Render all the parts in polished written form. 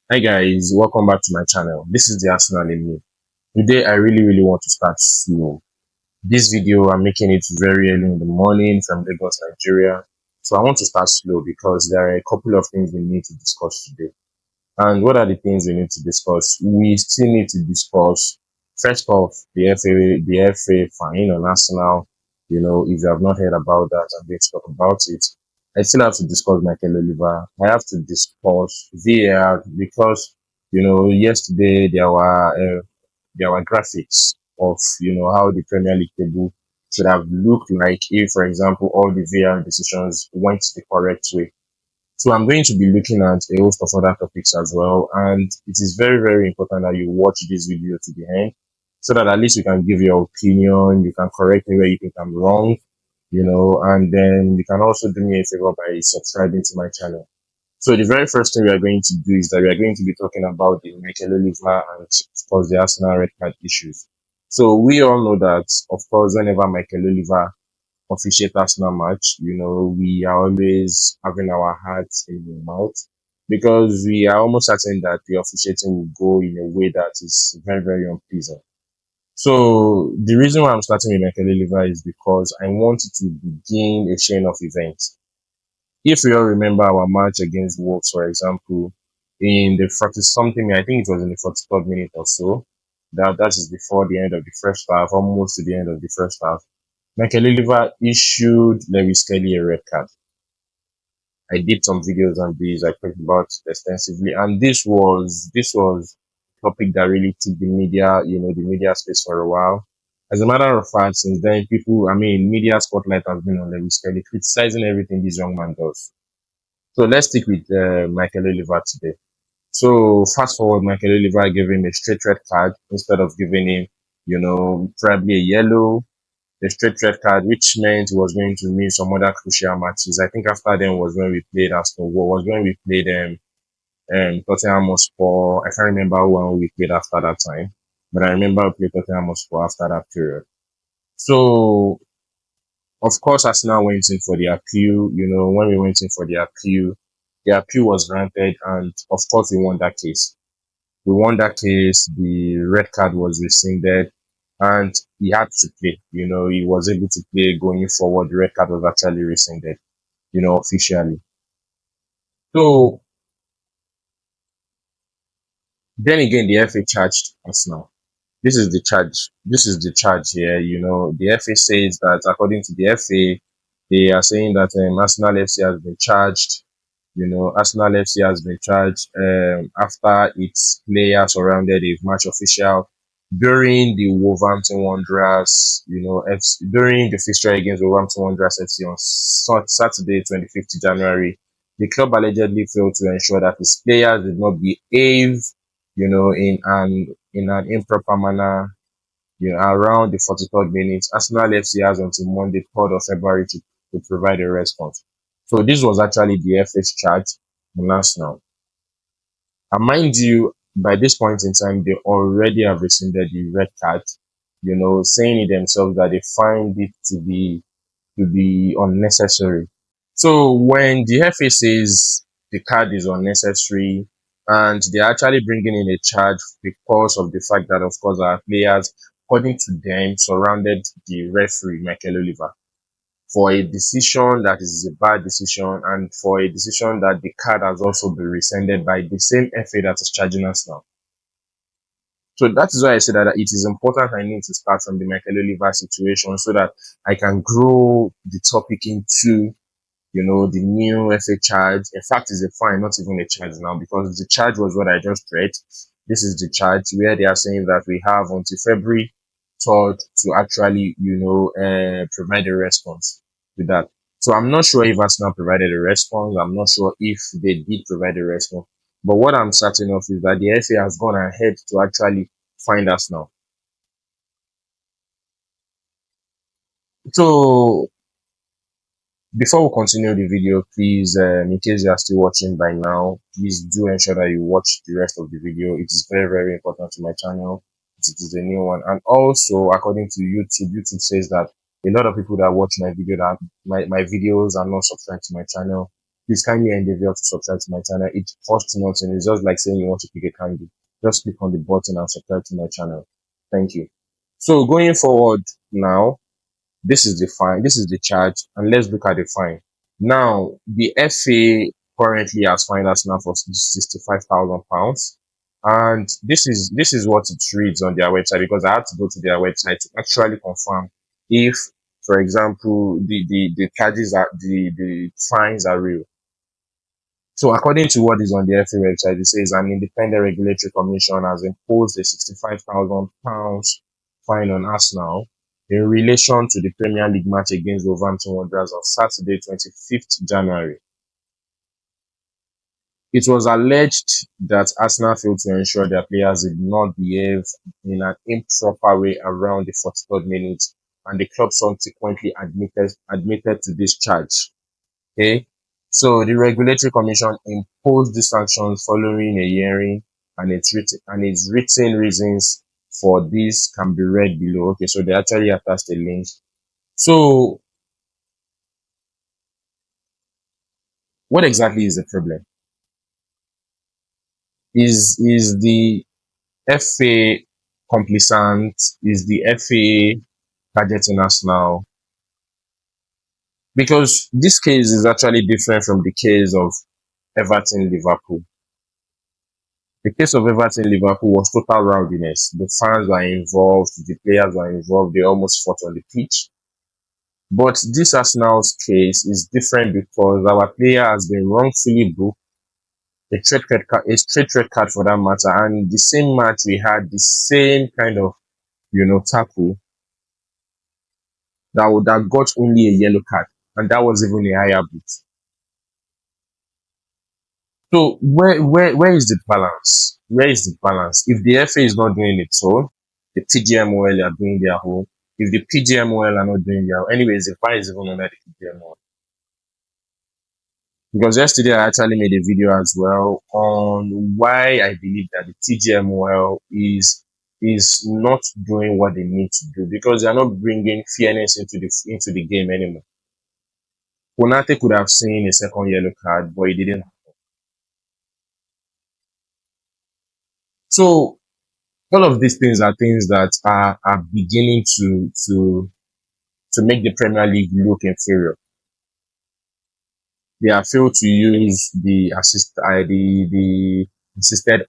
Hi guys, welcome back to my channel. This is the Arsenal in me. Today I really want to start slow. This video I'm making it very early in the morning from Lagos, Nigeria. So I want to start slow because there are a couple of things we need to discuss today. And what are the things we need to discuss? We still need to discuss first off the FA fine on Arsenal. If you have not heard about that, I'm going to talk about it. I still have to discuss Michael Oliver. I have to discuss VAR because yesterday there were graphics of how the Premier League table should have looked like if, for example, all the VAR decisions went the correct way. So I'm going to be looking at a host of other topics as well. And it is very important that you watch this video to the end so that at least you can give your opinion, you can correct me where you think I'm wrong, and then you can also do me a favor by subscribing to my channel. So the very first thing we are going to do is that we are going to be talking about the Mikel Oliver and of course the Arsenal red card issues. So we all know that of course whenever Mikel Oliver officiate Arsenal match, we are always having our hearts in the mouth because we are almost certain that the officiating will go in a way that is very unpleasant. So the reason why I'm starting with Mikel Oliver is because I want to begin a chain of events. If we all remember our match against Wolves, for example, in the 40 something, I think it was in the 43rd minute or so, that is before the end of the first half, almost to the end of the first half. Michael Oliver issued Lewis Skelly a red card. I did some videos on this. I talked about it extensively, and this was a topic that really took the media space for a while. As a matter of fact, since then, media spotlight has been on Lewis Skelly, criticizing everything this young man does. So let's stick with Michael Oliver today. So fast forward, Michael Oliver gave him a straight red card instead of giving him, probably a yellow, a straight red card, which meant he was going to miss some other crucial matches. I think after then was when we played Aston Villa, was when we played Tottenham Hotspur. I can't remember when we played after that time, but I remember we played Tottenham Hotspur after that period. So of course, Arsenal went in for the appeal. When we went in for the appeal was granted, and of course, we won that case. We won that case. The red card was rescinded, and he had to play. He was able to play going forward. The red card was actually rescinded, officially. So then again, the FA charged Arsenal. This is the charge here. The FA says that according to the FA, they are saying that Arsenal FC has been charged. Arsenal FC has been charged after its players surrounded a match official during the Wolverhampton Wanderers, during the fixture against Wolverhampton Wanderers FC on Saturday, 25th January. The club allegedly failed to ensure that its players did not behave, in an improper manner, around the 43rd minute. Arsenal FC has until Monday, 3rd of February to provide a response. So this was actually the FA's charge on Arsenal. And mind you, by this point in time, they already have rescinded the red card, saying it themselves that they find it to be unnecessary. So when the FA says the card is unnecessary and they're actually bringing in a charge because of the fact that, of course, our players, according to them, surrounded the referee, Michael Oliver, for a decision that is a bad decision and for a decision that the card has also been rescinded by the same FA that is charging us now. So that is why I say that it is important I need to start from the Michael Oliver situation so that I can grow the topic into the new FA charge. In fact, it's a fine, not even a charge now, because the charge was what I just read. This is the charge where they are saying that we have until February 3rd to actually, provide a response to that. So I'm not sure if Arsenal provided a response. I'm not sure if they did provide a response. But what I'm certain of is that the FA has gone ahead to actually find us now. So before we continue the video, please, in case you are still watching by now, please do ensure that you watch the rest of the video. It is very important to my channel. It is a new one. And also, according to YouTube says that a lot of people that watch my videos are not subscribed to my channel. please kindly endeavor to subscribe to my channel. It costs nothing. It's just like saying you want to pick a candy. Just click on the button and subscribe to my channel. Thank you. So going forward now, this is the fine, this is the charge, and let's look at the fine. Now, the FA currently has fined us now for £65,000, and this is what it reads on their website, because I had to go to their website to actually confirm if, for example, the charges are the fines are real. So according to what is on the FA website, it says an independent regulatory commission has imposed a £65,000 fine on Arsenal in relation to the Premier League match against Wolverhampton Wanderers on Saturday, 25th January. It was alleged that Arsenal failed to ensure their players did not behave in an improper way around the 43rd minute, and the club subsequently admitted to this charge. Okay. So the Regulatory Commission imposed these sanctions following a hearing, and its written reasons for this can be read below. Okay, so they actually attached a link. So what exactly is the problem? Is the FA complacent? Is the FA targeting us now? Because this case is actually different from the case of Everton Liverpool. The case of Everton Liverpool was total rowdiness. The fans were involved, the players were involved, they almost fought on the pitch. But this Arsenal's case is different because our player has been wrongfully booked, a straight red card for that matter, and the same match we had the same kind of tackle that got only a yellow card, and that was even a higher boot. So where is the balance? Where is the balance? If the FA is not doing its own, the PGMOL are doing their own. If the PGMOL are not doing their own, anyways, the fine is even under the PGMOL. Because yesterday I actually made a video as well on why I believe that the TGMOL is not doing what they need to do, because they are not bringing fairness into the game anymore. Konate could have seen a second yellow card, but he didn't. So all of these things are things that are beginning to make the Premier League look inferior. They have failed to use the assisted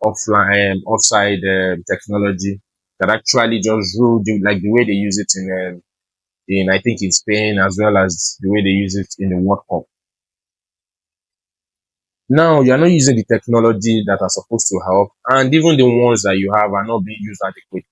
offside technology that actually just ruled like the way they use it in I think in Spain, as well as the way they use it in the World Cup. Now you are not using the technology that are supposed to help, and even the ones that you have are not being used adequately.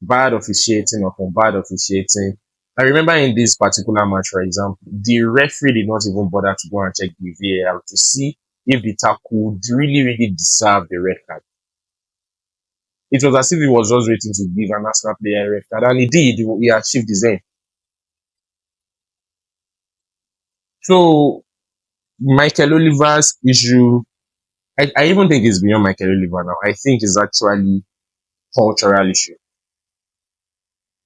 Bad officiating upon bad officiating. I remember in this particular match, for example, the referee did not even bother to go and check the VAR to see if the tackle really deserved the red card. It was as if he was just waiting to give an Arsenal player a red card, and he did. He achieved his aim. So Michael Oliver's issue, I even think it's beyond Michael Oliver now. I think it's actually cultural issue.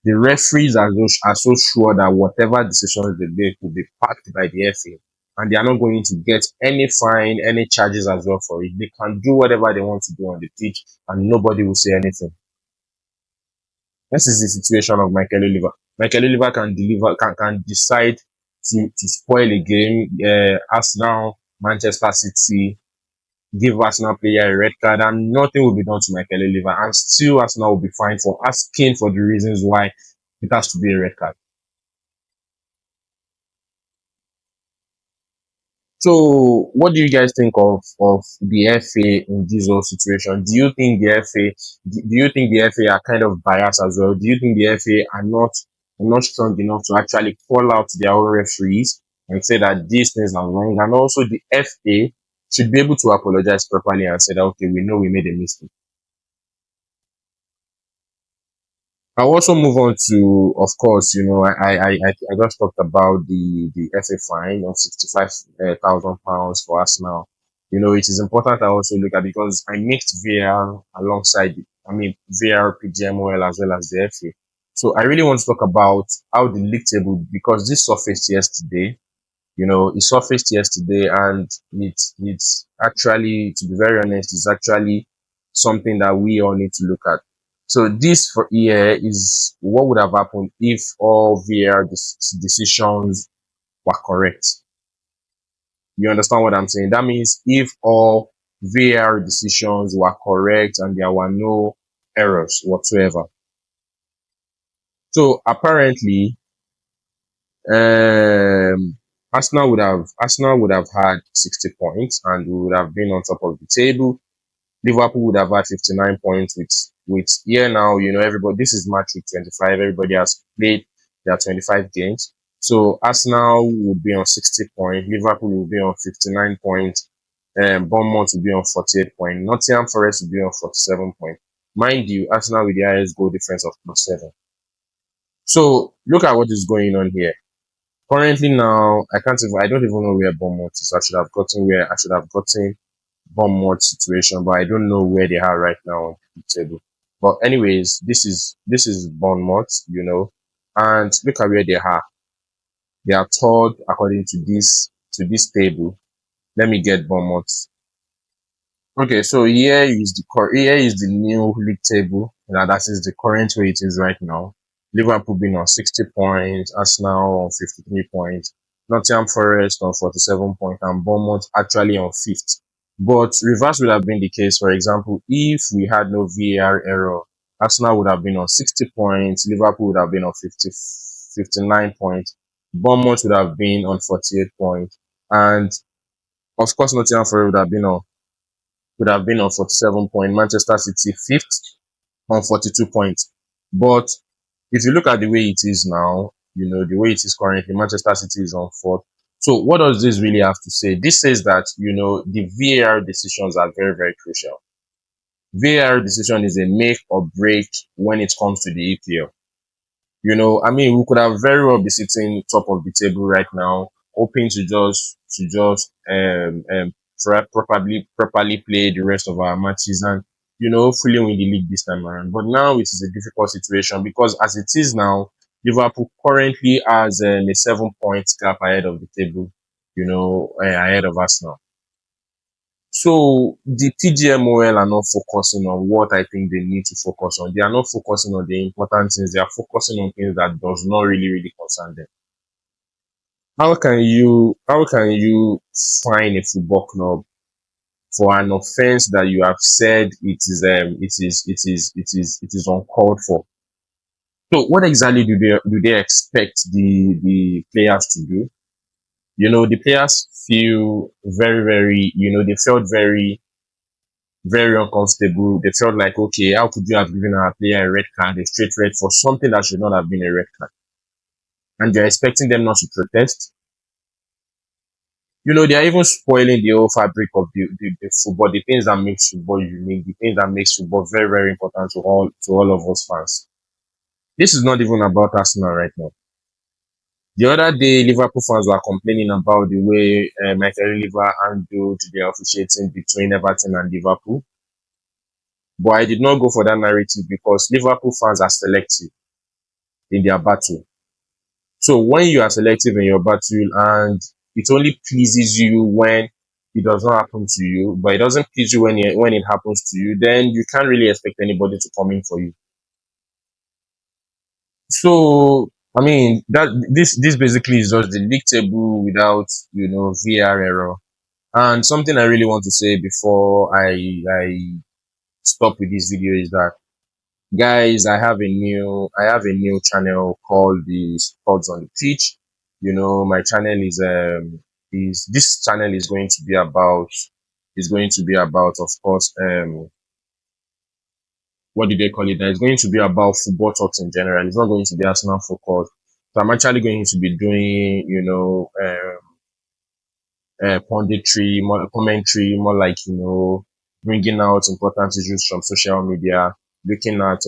The referees are so sure that whatever decisions they make will be backed by the FA, and they are not going to get any fine, any charges as well for it. They can do whatever they want to do on the pitch, and nobody will say anything. This is the situation of Michael Oliver. Michael Oliver can decide to spoil a game. Arsenal, Manchester City, give Arsenal player a red card, and nothing will be done to Michael Oliver, and still Arsenal will be fined for asking for the reasons why it has to be a red card. So, what do you guys think of the FA in this whole situation? Do you think the FA are kind of biased as well? Do you think the FA are not strong enough to actually call out their own referees and say that these things are wrong? And also, the FA should be able to apologize properly and say that, okay, we know we made a mistake. I'll also move on to, of course, I just talked about the FA fine of £65,000 for Arsenal. It is important I also look at, because I mixed VAR alongside, VAR, PGMOL, as well as the FA. So I really want to talk about how the league table, because this surfaced yesterday, It surfaced yesterday, and it's actually, to be very honest, it's actually something that we all need to look at. So this for here is what would have happened if all VAR decisions were correct. You understand what I'm saying? That means if all VAR decisions were correct and there were no errors whatsoever. So apparently, um, Arsenal would have had 60 points and we would have been on top of the table. Liverpool would have had 59 points with here now, everybody, this is match week 25. Everybody has played their 25 games. So Arsenal would be on 60 points, Liverpool will be on 59 points, Bournemouth will be on 48 points, Nottingham Forest will be on 47 points. Mind you, Arsenal with the highest goal difference of +7. So look at what is going on here. Currently now, I don't even know where Bournemouth is. I should have gotten Bournemouth situation, but I don't know where they are right now on the table. But anyways, this is Bournemouth, and look at where they are. They are third according to this table. Let me get Bournemouth. Okay, so here is the new league table. That is the current way it is right now. Liverpool being on 60 points, Arsenal on 53 points, Nottingham Forest on 47 points, and Bournemouth actually on fifth. But reverse would have been the case. For example, if we had no VAR error, Arsenal would have been on 60 points, Liverpool would have been on 59 points, Bournemouth would have been on 48 points, and of course Nottingham Forest would have been on 47 points, Manchester City fifth on 42 points. But if you look at the way it is now, the way it is currently, Manchester City is on fourth. So what does this really have to say? This says that, the VAR decisions are very, very crucial. VAR decision is a make or break when it comes to the EPL. I mean, we could have very well be sitting top of the table right now, hoping to just properly play the rest of our matches and hopefully win the league this time around. But now it is a difficult situation because as it is now, Liverpool currently has a 7 point gap ahead of the table, ahead of Arsenal. So the PGMOL are not focusing on what I think they need to focus on. They are not focusing on the important things. They are focusing on things that does not really, really concern them. How can you fine a football club for an offense that you have said it is uncalled for? So what exactly do they expect the players to do? The players feel very, very, they felt very, very uncomfortable. They felt like, okay, how could you have given our player a red card, a straight red, for something that should not have been a red card? And they're expecting them not to protest. They are even spoiling the whole fabric of the football, the things that makes football unique, the things that makes football very, very important to all of us fans. This is not even about Arsenal right now. The other day, Liverpool fans were complaining about the way Michael Oliver handled the officiating between Everton and Liverpool. But I did not go for that narrative because Liverpool fans are selective in their battle. So when you are selective in your battle and it only pleases you when it does not happen to you, but it doesn't please you when it happens to you, then you can't really expect anybody to come in for you. So I mean that this basically is just the league table without VAR error. And something I really want to say before I stop with this video is that, guys, I have a new channel called the Sports on the Pitch. My channel is this channel is going to be about, of course, what do they call it? It's going to be about football talks in general. It's not going to be Arsenal focused. So I'm actually going to be doing, punditry, more commentary, more like, bringing out important issues from social media, looking at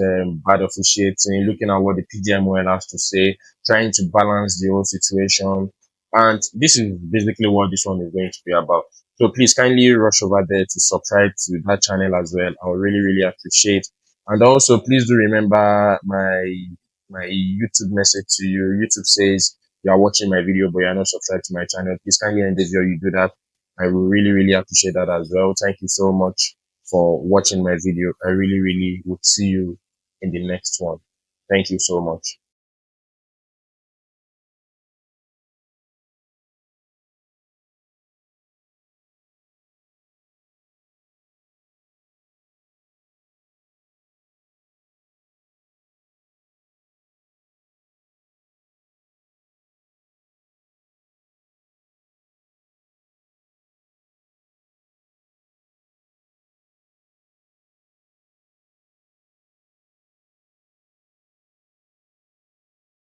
bad officiating, looking at what the PGMOL has to say, trying to balance the whole situation. And this is basically what this one is going to be about. So please kindly rush over there to subscribe to that channel as well. I would really, really appreciate. And also, please do remember my YouTube message to you. YouTube says you are watching my video but you are not subscribed to my channel, please kindly endeavor you do that. I will really, really appreciate that as well. Thank you so much for watching my video. I really, really would see you in the next one. Thank you so much.